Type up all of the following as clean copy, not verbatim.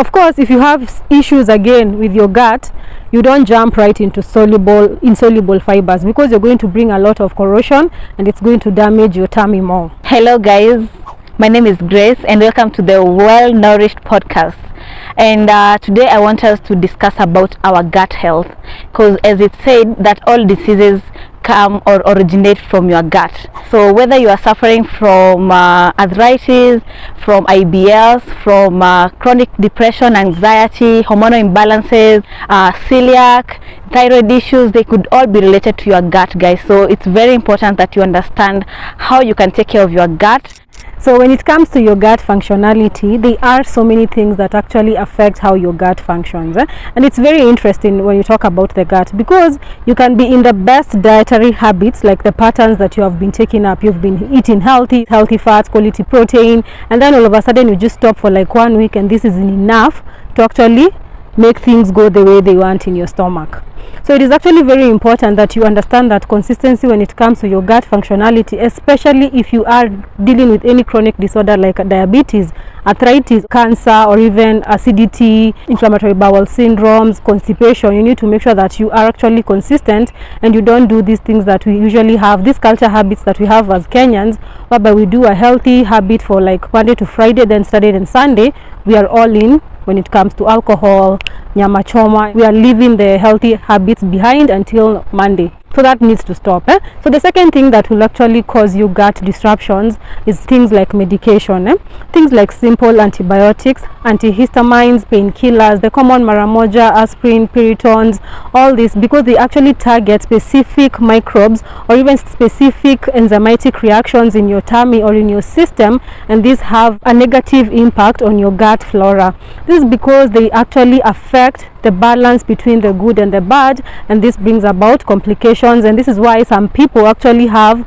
of course, if you have issues again with your gut, you don't jump right into insoluble fibers, because you're going to bring a lot of corrosion and it's going to damage your tummy more. Hello guys, my name is Grace and welcome to the Well Nourished podcast. And today I want us to discuss about our gut health, because as it said that all diseases come or originate from your gut. So whether you are suffering from arthritis, from IBS, from chronic depression, anxiety, hormonal imbalances, celiac, thyroid issues, they could all be related to your gut, guys. So it's very important that you understand how you can take care of your gut. So when it comes to your gut functionality, there are so many things that actually affect how your gut functions. And it's very interesting when you talk about the gut, because you can be in the best dietary habits, like the patterns that you have been taking up. You've been eating healthy fats, quality protein, and then all of a sudden you just stop for like 1 week, and this isn't enough to actually make things go the way they want in your stomach. So it is actually very important that you understand that consistency when it comes to your gut functionality, especially if you are dealing with any chronic disorder like diabetes, arthritis, cancer, or even acidity, inflammatory bowel syndromes, constipation. You need to make sure that you are actually consistent and you don't do these things that we usually have, these culture habits that we have as Kenyans, whereby we do a healthy habit for like Monday to Friday, then Saturday and Sunday we are all in. When it comes to alcohol, nyama choma, we are leaving the healthy habits behind until Monday. So that needs to stop. So the second thing that will actually cause you gut disruptions is things like medication. Things like simple antibiotics, antihistamines, painkillers, the common maramoja, aspirin, Piritones, all this, because they actually target specific microbes or even specific enzymatic reactions in your tummy or in your system, and these have a negative impact on your gut flora. This is because they actually affect the balance between the good and the bad, and this brings about complications. And this is why some people actually have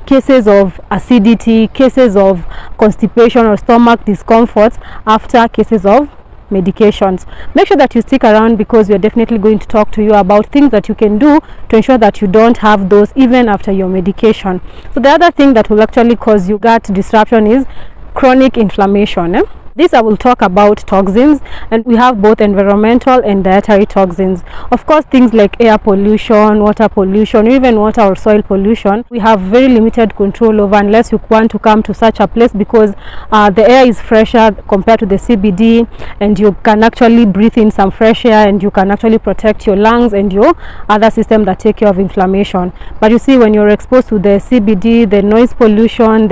cases of acidity, cases of constipation or stomach discomforts after cases of medications. Make sure that you stick around, because we are definitely going to talk to you about things that you can do to ensure that you don't have those even after your medication. So the other thing that will actually cause you gut disruption is chronic inflammation. This I will talk about toxins, and we have both environmental and dietary toxins. Of course, things like air pollution, water pollution, even water or soil pollution, we have very limited control over unless you want to come to such a place, because the air is fresher compared to the CBD, and you can actually breathe in some fresh air, and you can actually protect your lungs and your other system that take care of inflammation. But you see, when you're exposed to the CBD, the noise pollution,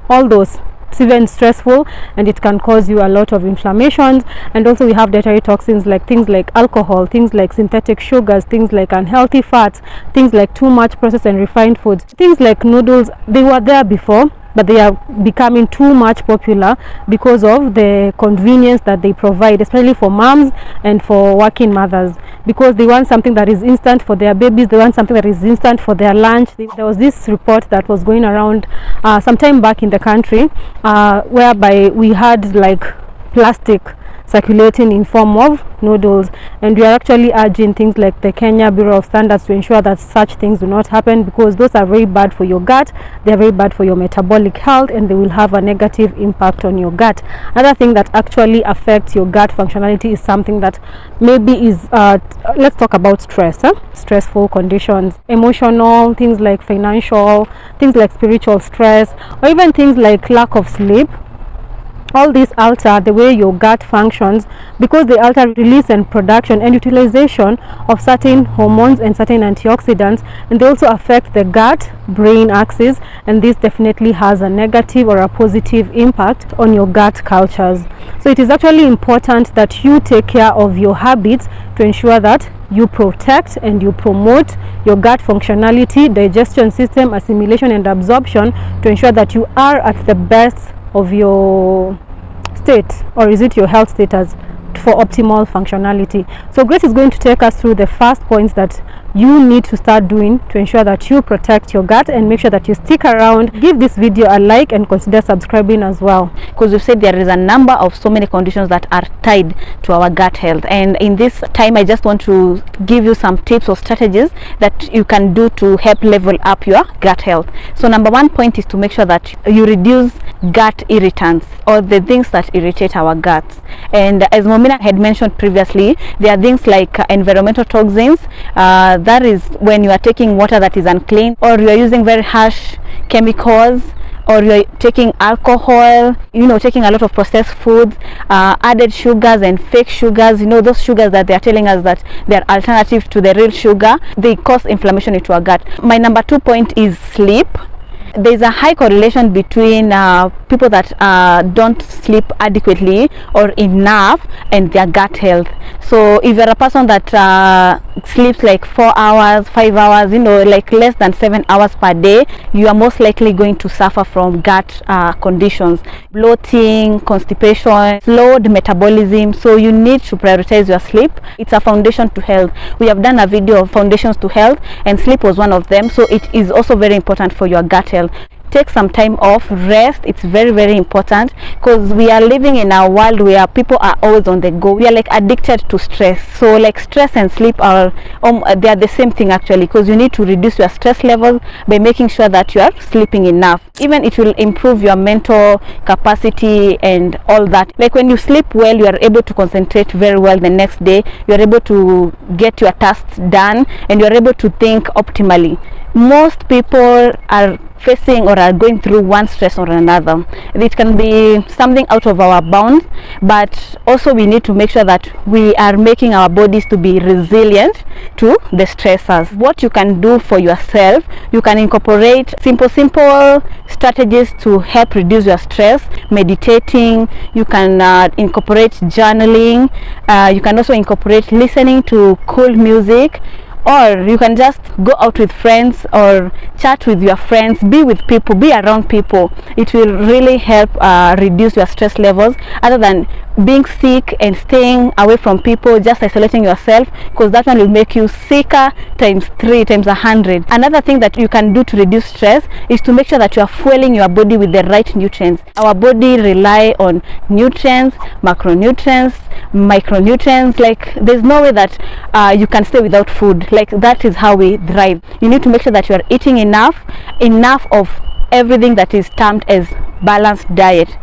all those, it's even stressful, and it can cause you a lot of inflammations. And also we have dietary toxins like things like alcohol, things like synthetic sugars, things like unhealthy fats, things like too much processed and refined foods, things like noodles. They were there before, but they are becoming too much popular because of the convenience that they provide, especially for moms and for working mothers, because they want something that is instant for their babies. They want something that is instant for their lunch. There was this report that was going around sometime back in the country, whereby we had like plastic circulating in form of noodles, and we are actually urging things like the Kenya Bureau of Standards to ensure that such things do not happen, because those are very bad for your gut, they are very bad for your metabolic health, and they will have a negative impact on your gut. Another thing that actually affects your gut functionality is something that maybe is let's talk about stress. Stressful conditions, emotional, things like financial, things like spiritual stress, or even things like lack of sleep. All these alter the way your gut functions, because they alter release and production and utilization of certain hormones and certain antioxidants, and they also affect the gut brain axis, and this definitely has a negative or a positive impact on your gut cultures. So it is actually important that you take care of your habits to ensure that you protect and you promote your gut functionality, digestion system, assimilation and absorption, to ensure that you are at the best of your state, or is it your health status, for optimal functionality. So Grace is going to take us through the first points that you need to start doing to ensure that you protect your gut, and make sure that you stick around. Give this video a like and consider subscribing as well, because we've said there is a number of so many conditions that are tied to our gut health. And in this time, I just want to give you some tips or strategies that you can do to help level up your gut health. So number one point is to make sure that you reduce gut irritants, or the things that irritate our guts. And as Momina had mentioned previously, there are things like environmental toxins. That is when you are taking water that is unclean, or you are using very harsh chemicals, or you're taking alcohol, taking a lot of processed foods, added sugars and fake sugars, those sugars that they are telling us that they are alternatives to the real sugar. They cause inflammation into our gut. My number 2 point is sleep. There's a high correlation between people that don't sleep adequately or enough and their gut health. So if you're a person that sleeps like 4 hours, 5 hours, like less than 7 hours per day, you are most likely going to suffer from gut conditions, bloating, constipation, slowed metabolism. So you need to prioritize your sleep. It's a foundation to health. We have done a video of foundations to health, and sleep was one of them. So it is also very important for your gut health. Take some time off, rest. It's very, very important, because we are living in a world where people are always on the go. We are like addicted to stress. So like stress and sleep are they are the same thing actually, because you need to reduce your stress levels by making sure that you are sleeping enough. Even it will improve your mental capacity and all that. Like when you sleep well, you are able to concentrate very well the next day. You are able to get your tasks done, and you are able to think optimally. Most people are facing or are going through one stress or another. It can be something out of our bounds, but also we need to make sure that we are making our bodies to be resilient to the stressors. What you can do for yourself, you can incorporate simple strategies to help reduce your stress. Meditating, you can incorporate journaling, you can also incorporate listening to cool music, or you can just go out with friends or chat with your friends, be with people, be around people. It will really help reduce your stress levels, other than being sick and staying away from people, just isolating yourself, because that one will make you sicker times 3, times 100. Another thing that you can do to reduce stress is to make sure that you are fueling your body with the right nutrients. Our body rely on nutrients, macronutrients, micronutrients. Like there's no way that you can stay without food. Like that is how we thrive. You need to make sure that you are eating enough of everything that is termed as balanced diet.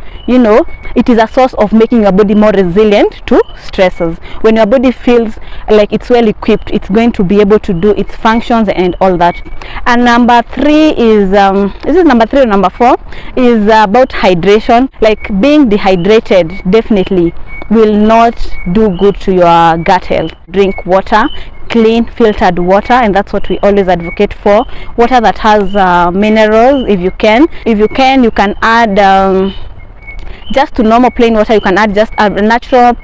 It is a source of making your body more resilient to stresses. When your body feels like it's well equipped, it's going to be able to do its functions and all that. And number 3 is this is number 3 or number 4 is about hydration. Like being dehydrated definitely will not do good to your gut health. Drink water, clean filtered water, and that's what we always advocate for. Water that has minerals. If you can you can add just to normal plain water, you can add just a natural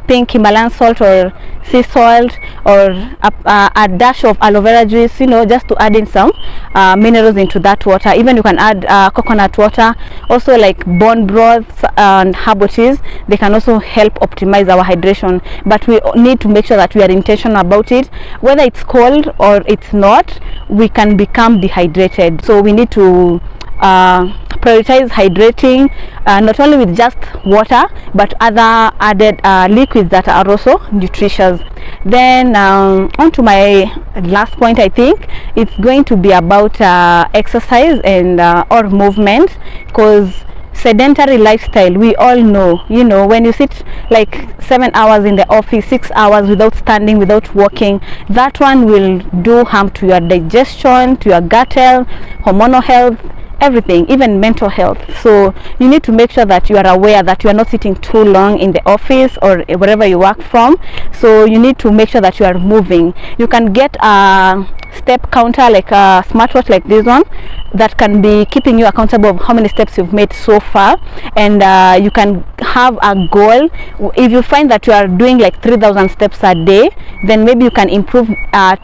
pink Himalayan salt or sea salt, or a dash of aloe vera juice, just to add in some minerals into that water. Even you can add coconut water. Also like bone broths and herbal teas, they can also help optimize our hydration, but we need to make sure that we are intentional about it. Whether it's cold or it's not, we can become dehydrated. So we need to prioritize hydrating, not only with just water, but other added liquids that are also nutritious. Then on to my last point, I think it's going to be about exercise and or movement, because sedentary lifestyle, we all know, when you sit like 7 hours in the office, 6 hours without standing, without walking, that one will do harm to your digestion, to your gut health, hormonal health, everything, even mental health. So you need to make sure that you are aware that you are not sitting too long in the office or wherever you work from. So you need to make sure that you are moving. You can get a step counter, like a smartwatch like this one, that can be keeping you accountable of how many steps you've made so far. And you can have a goal. If you find that you are doing like 3,000 steps a day, then maybe you can improve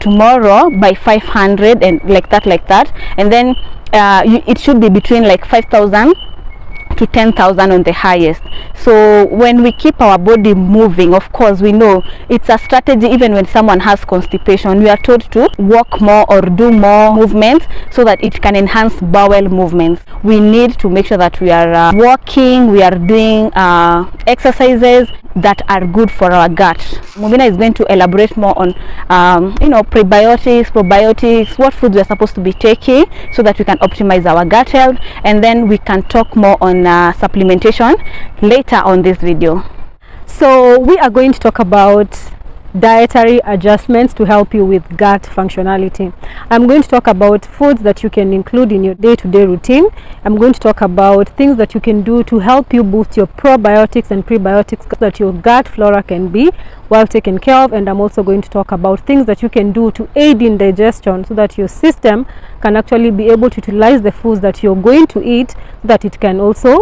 tomorrow by 500, and like that, and then it should be between like 5,000 to 10,000 on the highest. So when we keep our body moving, of course we know it's a strategy. Even when someone has constipation, we are told to walk more or do more movements so that it can enhance bowel movements. We need to make sure that we are walking, we are doing exercises that are good for our gut. Movina is going to elaborate more on prebiotics, probiotics, what foods we are supposed to be taking so that we can optimize our gut health, and then we can talk more on supplementation later on this video. So we are going to talk about dietary adjustments to help you with gut functionality. I'm going to talk about foods that you can include in your day-to-day routine. I'm going to talk about things that you can do to help you boost your probiotics and prebiotics so that your gut flora can be well taken care of. And I'm also going to talk about things that you can do to aid in digestion so that your system can actually be able to utilize the foods that you're going to eat so that it can also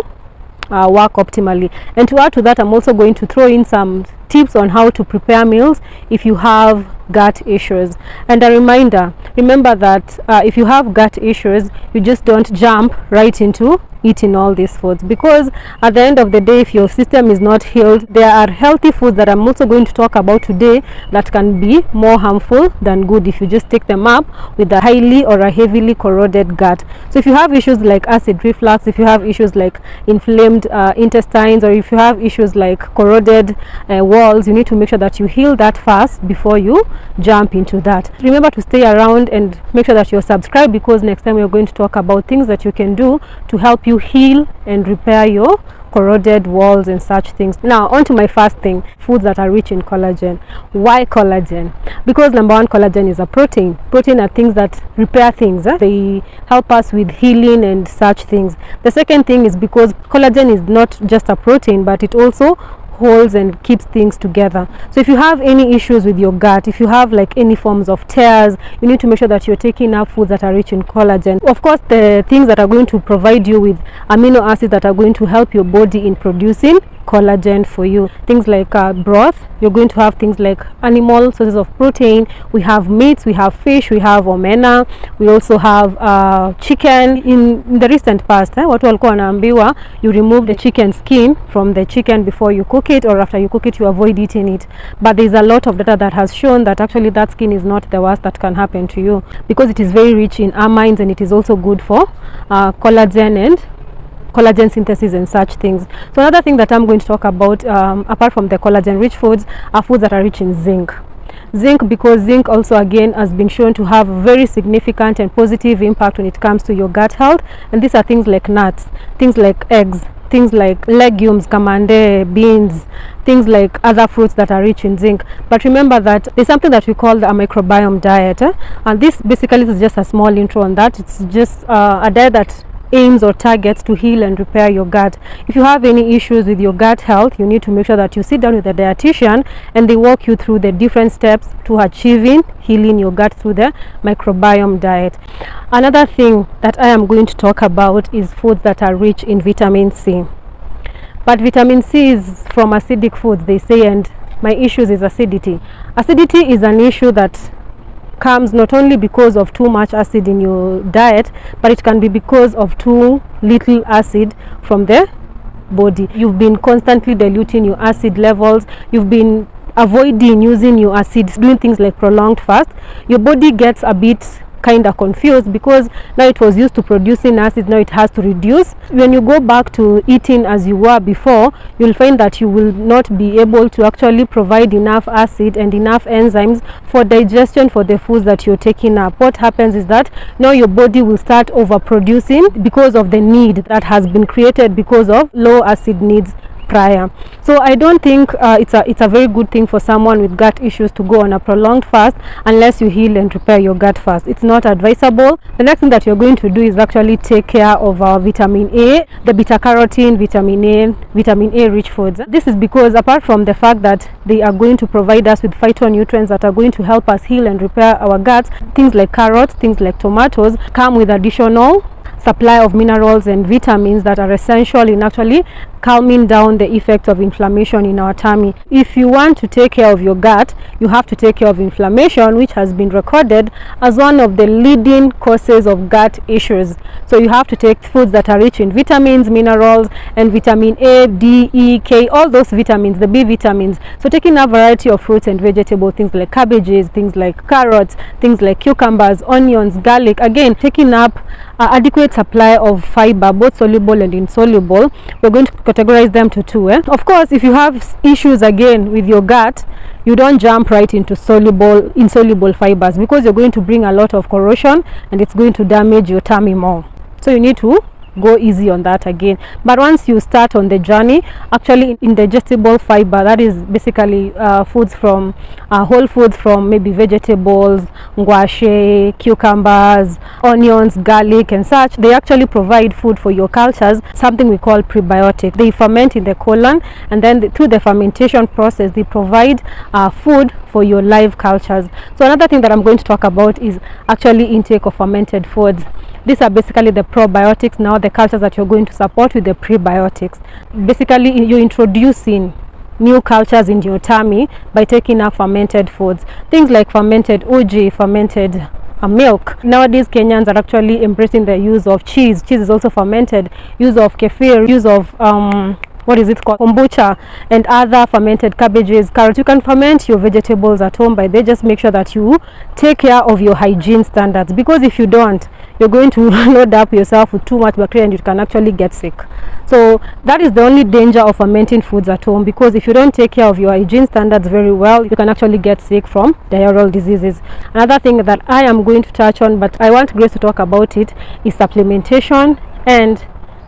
work optimally. And to add to that, I'm also going to throw in some tips on how to prepare meals if you have gut issues. And a reminder, remember that if you have gut issues, you just don't jump right into eating all these foods, because at the end of the day, if your system is not healed, there are healthy foods that I'm also going to talk about today that can be more harmful than good if you just take them up with a highly or a heavily corroded gut. So if you have issues like acid reflux, if you have issues like inflamed intestines, or if you have issues like corroded walls, you need to make sure that you heal that first before you jump into that. Remember to stay around and make sure that you're subscribed, because next time we're going to talk about things that you can do to help you heal and repair your corroded walls and such things. Now on to my first thing, foods that are rich in collagen. Why collagen? Because number one, collagen is a protein. Protein are things that repair things. They help us with healing and such things. The second thing is because collagen is not just a protein, but it also holds and keeps things together. So if you have any issues with your gut, if you have like any forms of tears, you need to make sure that you're taking up foods that are rich in collagen. Of course, the things that are going to provide you with amino acids that are going to help your body in producing collagen for you, things like broth. You're going to have things like animal sources of protein. We have meats, we have fish, we have omena, we also have chicken. In the recent past, watu walikuwa wanaambiwa you remove the chicken skin from the chicken before you cook it, or after you cook it you avoid eating it. But there's a lot of data that has shown that actually that skin is not the worst that can happen to you, because it is very rich in amines, and it is also good for collagen and collagen synthesis and such things. So another thing that I'm going to talk about, apart from the collagen rich foods, are foods that are rich in zinc. Zinc, because zinc also again has been shown to have very significant and positive impact when it comes to your gut health. And these are things like nuts, things like eggs, things like legumes, kamande, beans, things like other fruits that are rich in zinc. But remember that there's something that we call the microbiome diet, and this basically is just a small intro on that. It's just a diet that aims or targets to heal and repair your gut. If you have any issues with your gut health, you need to make sure that you sit down with a dietitian and they walk you through the different steps to achieving healing your gut through the microbiome diet. Another thing that I am going to talk about is foods that are rich in vitamin C. But vitamin C is from acidic foods, they say, and my issues is acidity. Acidity is an issue that comes not only because of too much acid in your diet, but it can be because of too little acid from the body. You've been constantly diluting your acid levels, you've been avoiding using your acids, doing things like prolonged fast. Your body gets a bit kind of confused, because now it was used to producing acid, now it has to reduce. When you go back to eating as you were before, you'll find that you will not be able to actually provide enough acid and enough enzymes for digestion for the foods that you're taking up. What happens is that now your body will start overproducing because of the need that has been created because of low acid needs prior. So I don't think it's a very good thing for someone with gut issues to go on a prolonged fast unless you heal and repair your gut first. It's not advisable. The next thing that you're going to do is actually take care of our vitamin A, the beta carotene, vitamin A rich foods. This is because apart from the fact that they are going to provide us with phytonutrients that are going to help us heal and repair our guts, things like carrots, things like tomatoes come with additional supply of minerals and vitamins that are essential in actually calming down the effects of inflammation in our tummy. If you want to take care of your gut, you have to take care of inflammation, which has been recorded as one of the leading causes of gut issues. So you have to take foods that are rich in vitamins, minerals, and vitamin A, D, E, K, all those vitamins, the B vitamins. So taking a variety of fruits and vegetables, things like cabbages, things like carrots, things like cucumbers, onions, garlic. Again, taking up adequate supply of fiber, both soluble and insoluble. We're going to categorize them to two. Of course, if you have issues again with your gut, you don't jump right into insoluble fibers, because you're going to bring a lot of corrosion and it's going to damage your tummy more. So you need to go easy on that again. But once you start on the journey, actually indigestible fiber, that is basically foods from whole foods from maybe vegetables, ngwashe, cucumbers, onions, garlic and such, they actually provide food for your cultures, something we call prebiotic. They ferment in the colon, and then through the fermentation process they provide food for your live cultures. So another thing that I'm going to talk about is actually intake of fermented foods. These are basically the probiotics, now the cultures that you're going to support with the prebiotics. Basically, you're introducing new cultures in your tummy by taking up fermented foods. Things like fermented uji, fermented milk. Nowadays, Kenyans are actually embracing the use of cheese. Cheese is also fermented. Use of kefir, use of what is it called, kombucha, and other fermented cabbages, carrots. You can ferment your vegetables at home, but they just make sure that you take care of your hygiene standards, because if you don't, you're going to load up yourself with too much bacteria and you can actually get sick. So that is the only danger of fermenting foods at home, because if you don't take care of your hygiene standards very well, you can actually get sick from diarrheal diseases. Another thing that I am going to touch on, but I want Grace to talk about it, is supplementation and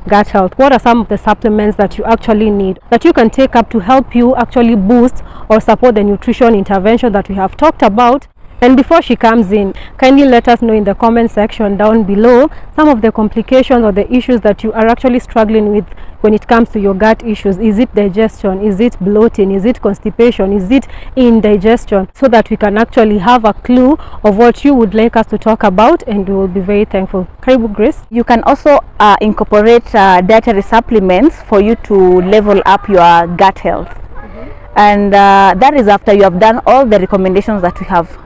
gut health. What are some of the supplements that you actually need, that you can take up to help you actually boost or support the nutrition intervention that we have talked about? And before she comes in, kindly let us know in the comment section down below some of the complications or the issues that you are actually struggling with when it comes to your gut issues. Is it digestion? Is it bloating? Is it constipation? Is it indigestion? So that we can actually have a clue of what you would like us to talk about, and we will be very thankful. Karibu, Grace. You can also incorporate dietary supplements for you to level up your gut health. And that is after you have done all the recommendations that we have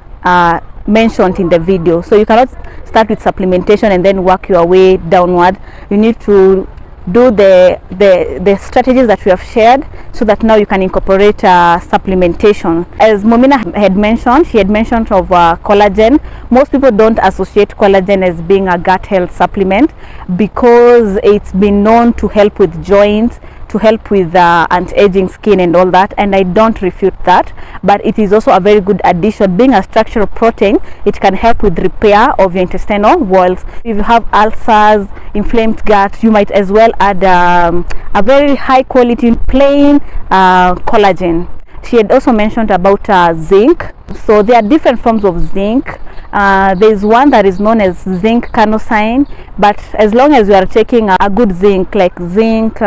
mentioned in the video. So you cannot start with supplementation and then work your way downward. You need to do the strategies that we have shared, so that now you can incorporate supplementation. As Momina had mentioned, she had mentioned of collagen. Most people don't associate collagen as being a gut health supplement, because it's been known to help with joints, to help with anti-aging skin and all that, and I don't refute that, but it is also a very good addition. Being a structural protein, it can help with repair of your intestinal walls. If you have ulcers, inflamed gut, you might as well add a very high quality plain collagen. She had also mentioned about zinc. So there are different forms of zinc. There is one that is known as zinc carnosine, but as long as you are taking a good zinc, like zinc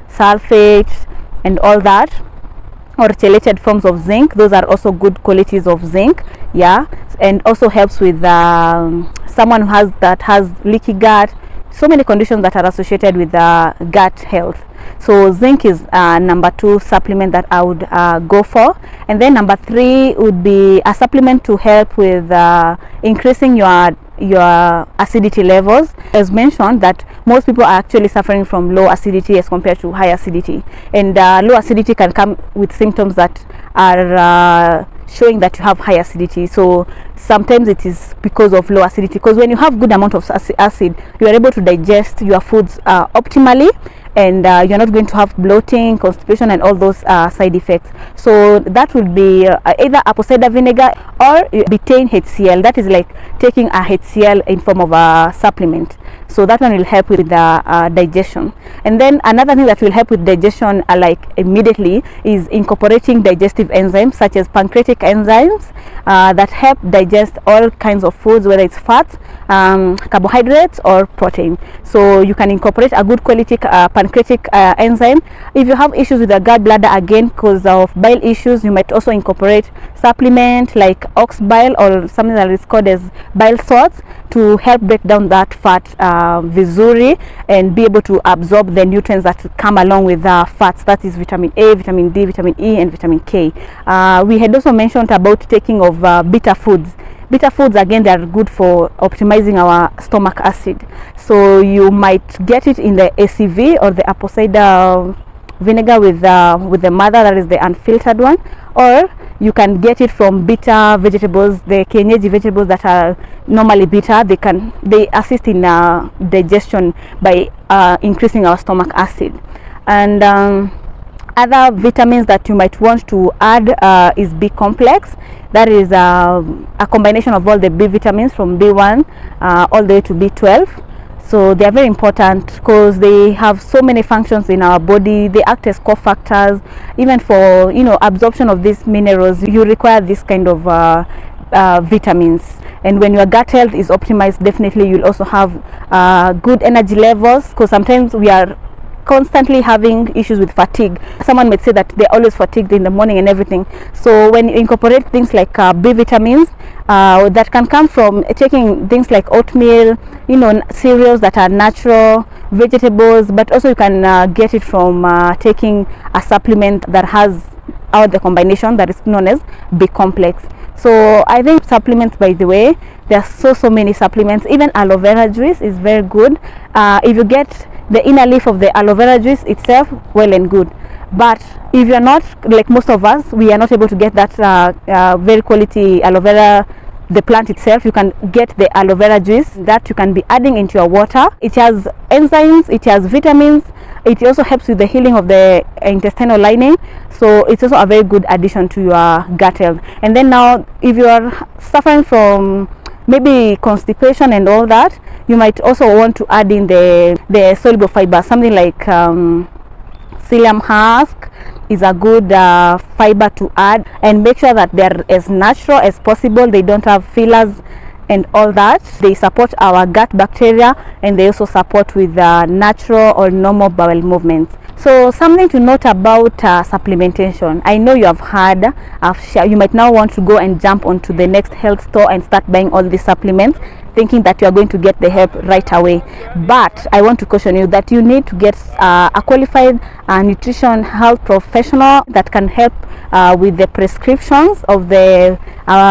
sulfate and all that, or chelated forms of zinc, those are also good qualities of zinc. Yeah, and also helps with someone who has leaky gut, so many conditions that are associated with gut health. So zinc is number 2 supplement that I would go for. And then number 3 would be a supplement to help with increasing your acidity levels. As mentioned, that most people are actually suffering from low acidity as compared to high acidity, and low acidity can come with symptoms that are showing that you have high acidity. So sometimes it is because of low acidity, because when you have good amount of acid, you are able to digest your foods optimally, and you're not going to have bloating, constipation and all those side effects. So that would be either apple cider vinegar or betaine HCl. That is like taking a HCl in form of a supplement. So that one will help with the digestion. And then another thing that will help with digestion like immediately is incorporating digestive enzymes, such as pancreatic enzymes that help digest all kinds of foods, whether it's fats, carbohydrates or protein. So you can incorporate a good quality pancreatic enzyme. If you have issues with the gallbladder, again because of bile issues, you might also incorporate supplement like ox bile or something that is called as bile salts to help break down that fat visually and be able to absorb the nutrients that come along with fats, that is vitamin A, vitamin D, vitamin E and vitamin K. We had also mentioned about taking of bitter foods. Bitter foods, again, they are good for optimizing our stomach acid. So you might get it in the ACV or the apple cider vinegar with the mother, that is the unfiltered one, or you can get it from bitter vegetables, the kienyeji vegetables that are normally bitter. They assist in digestion by increasing our stomach acid. And other vitamins that you might want to add is B complex. That is a combination of all the B vitamins from B1 all the way to B12. So they are very important because they have so many functions in our body. They act as cofactors. Even for absorption of these minerals, you require this kind of vitamins. And when your gut health is optimized, definitely you'll also have good energy levels, because sometimes we are constantly having issues with fatigue. Someone might say that they're always fatigued in the morning and everything. So when you incorporate things like B vitamins, that can come from taking things like oatmeal, cereals that are natural, vegetables, but also you can get it from taking a supplement that has the combination that is known as B complex. So I think supplements, by the way, there are so many supplements. Even aloe vera juice is very good. If you get the inner leaf of the aloe vera juice itself, well and good. But if you're not, like most of us, we are not able to get that very quality aloe vera, the plant itself, you can get the aloe vera juice that you can be adding into your water. It has enzymes, it has vitamins, it also helps with the healing of the intestinal lining. So it's also a very good addition to your gut health. And then now, if you are suffering from maybe constipation and all that, you might also want to add in the soluble fiber. Something like psyllium husk is a good fiber to add, and make sure that they're as natural as possible. They don't have fillers and all that. They support our gut bacteria, and they also support with natural or normal bowel movements. So something to note about supplementation. I know you have heard, you might now want to go and jump onto the next health store and start buying all these supplements, thinking that you are going to get the help right away. But I want to caution you that you need to get a qualified nutrition health professional that can help with the prescriptions of the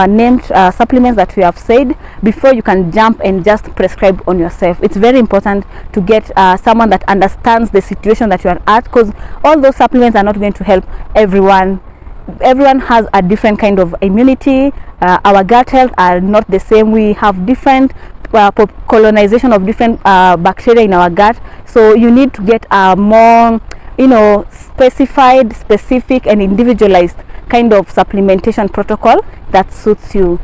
named supplements that we have said before you can jump and just prescribe on yourself. It's very important to get someone that understands the situation that you are at, because all those supplements are not going to help everyone. Everyone has a different kind of immunity. Our gut health are not the same. We have different colonization of different bacteria in our gut. So you need to get a more specific and individualized kind of supplementation protocol that suits you.